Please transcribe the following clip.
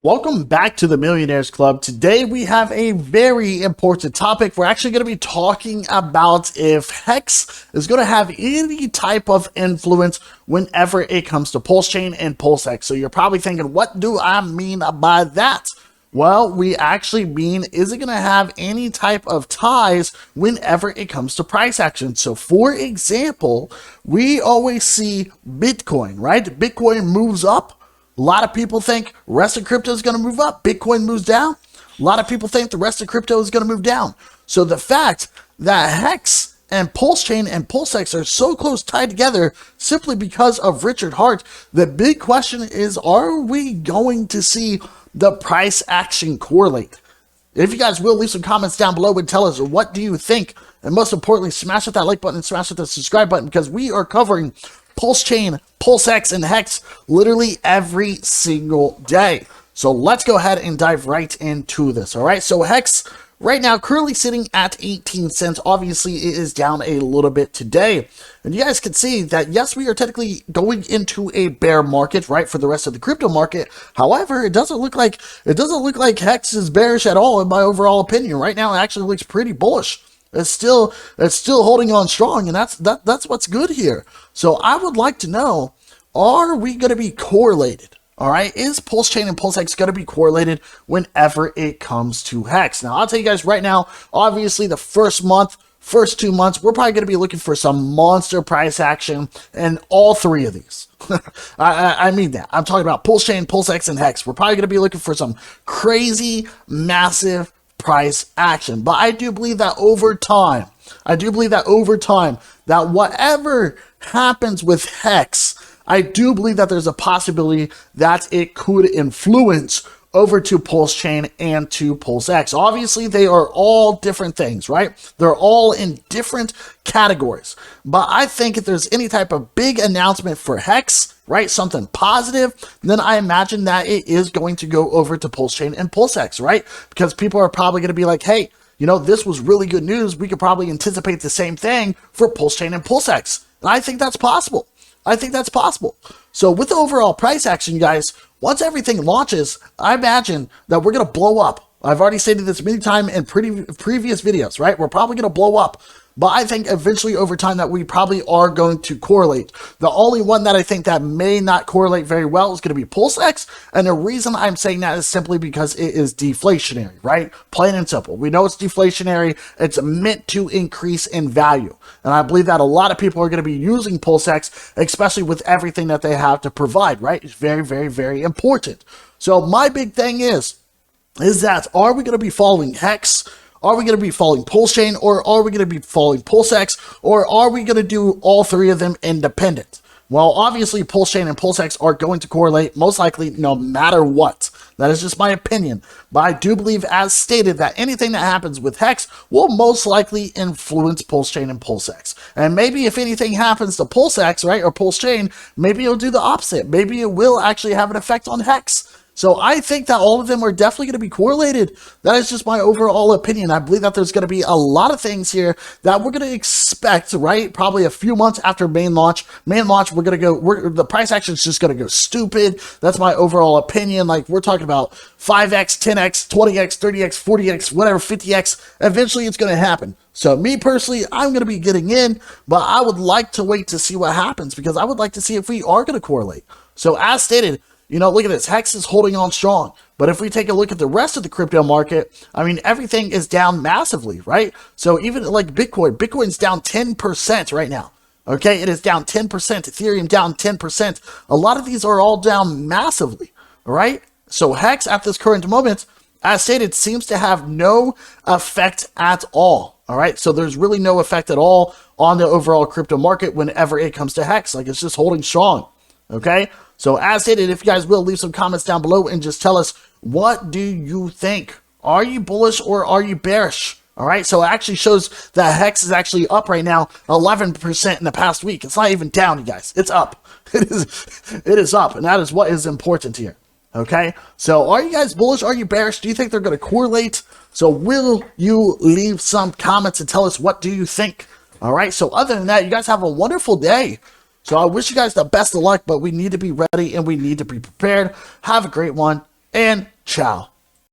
Welcome back to the Millionaires Club. Today we have a very important topic. We're actually going to be talking about if HEX is going to have any type of influence whenever it comes to PulseChain and PulseX. So you're probably thinking, what do I mean by that? Well, we actually mean, is it going to have any type of ties whenever it comes to price action? So for example, we always see Bitcoin, right? Bitcoin moves up. A lot of people think the rest of crypto is going to move up. Bitcoin moves down. A lot of people think the rest of crypto is going to move down. So the fact that HEX and PulseChain and PulseX are so close tied together simply because of Richard Heart, the big question is, are we going to see the price action correlate? If you guys will, leave some comments down below and tell us, what do you think? And most importantly, smash with that like button and smash with the subscribe button, because we are covering PulseChain, PulseX, and HEX literally every single day. So let's go ahead and dive right into this. All right, so HEX right now currently sitting at 18 cents. Obviously, it is down a little bit today. And you guys can see that, yes, we are technically going into a bear market, right, for the rest of the crypto market. However, it doesn't look like HEX is bearish at all, in my overall opinion. Right now, it actually looks pretty bullish. It's still holding on strong, and that's what's good here. So I would like to know, are we going to be correlated? All right, is PulseChain and PulseX going to be correlated whenever it comes to HEX? Now, I'll tell you guys right now, obviously the first 2 months, we're probably going to be looking for some monster price action in all three of these. I mean that. I'm talking about PulseChain, PulseX, and HEX. We're probably going to be looking for some crazy, massive price action. But I do believe that over time, that whatever happens with HEX, I do believe that there's a possibility that it could influence over to PulseChain and to PulseX. Obviously, they are all different things, right? They're all in different categories. But I think if there's any type of big announcement for HEX, right, something positive, then I imagine that it is going to go over to PulseChain and PulseX, right? Because people are probably going to be like, hey, you know, this was really good news. We could probably anticipate the same thing for PulseChain and PulseX. And I think that's possible. So with the overall price action, guys, once everything launches, I imagine that we're going to blow up. I've already stated this many times in previous videos, right? We're probably going to blow up. But I think eventually over time that we probably are going to correlate. The only one that I think that may not correlate very well is going to be PulseX. And the reason I'm saying that is simply because it is deflationary, right? Plain and simple. We know it's deflationary. It's meant to increase in value. And I believe that a lot of people are going to be using PulseX, especially with everything that they have to provide, right? It's very, very, very important. So my big thing is that, are we going to be following HEX? Are we going to be following PulseChain, or are we going to be following PulseX, or are we going to do all three of them independent? Well, obviously, PulseChain and PulseX are going to correlate, most likely, no matter what. That is just my opinion. But I do believe, as stated, that anything that happens with HEX will most likely influence PulseChain and PulseX. And maybe if anything happens to PulseX, right, or PulseChain, maybe it'll do the opposite. Maybe it will actually have an effect on HEX. So I think that all of them are definitely going to be correlated. That is just my overall opinion. I believe that there's going to be a lot of things here that we're going to expect, right? Probably a few months after main launch. We're going to go, the price action is just going to go stupid. That's my overall opinion. Like, we're talking about 5x, 10x, 20x, 30x, 40x, whatever, 50x. Eventually it's going to happen. So me personally, I'm going to be getting in, but I would like to wait to see what happens, because I would like to see if we are going to correlate. So as stated, you know, look at this. HEX is holding on strong. But if we take a look at the rest of the crypto market, I mean, everything is down massively, right? So even like Bitcoin's down 10% right now. Okay, it is down 10%. Ethereum down 10%. A lot of these are all down massively, all right? So HEX at this current moment, as stated, seems to have no effect at all, all right? So there's really no effect at all on the overall crypto market whenever it comes to HEX. Like, it's just holding strong, okay? So as stated, if you guys will, leave some comments down below and just tell us, what do you think? Are you bullish or are you bearish? All right, so it actually shows that HEX is actually up right now 11% in the past week. It's not even down, you guys. It's up. It is up, and that is what is important here. Okay, so are you guys bullish? Are you bearish? Do you think they're going to correlate? So will you leave some comments and tell us, what do you think? All right, so other than that, you guys have a wonderful day. So I wish you guys the best of luck, but we need to be ready and we need to be prepared. Have a great one, and Ciao.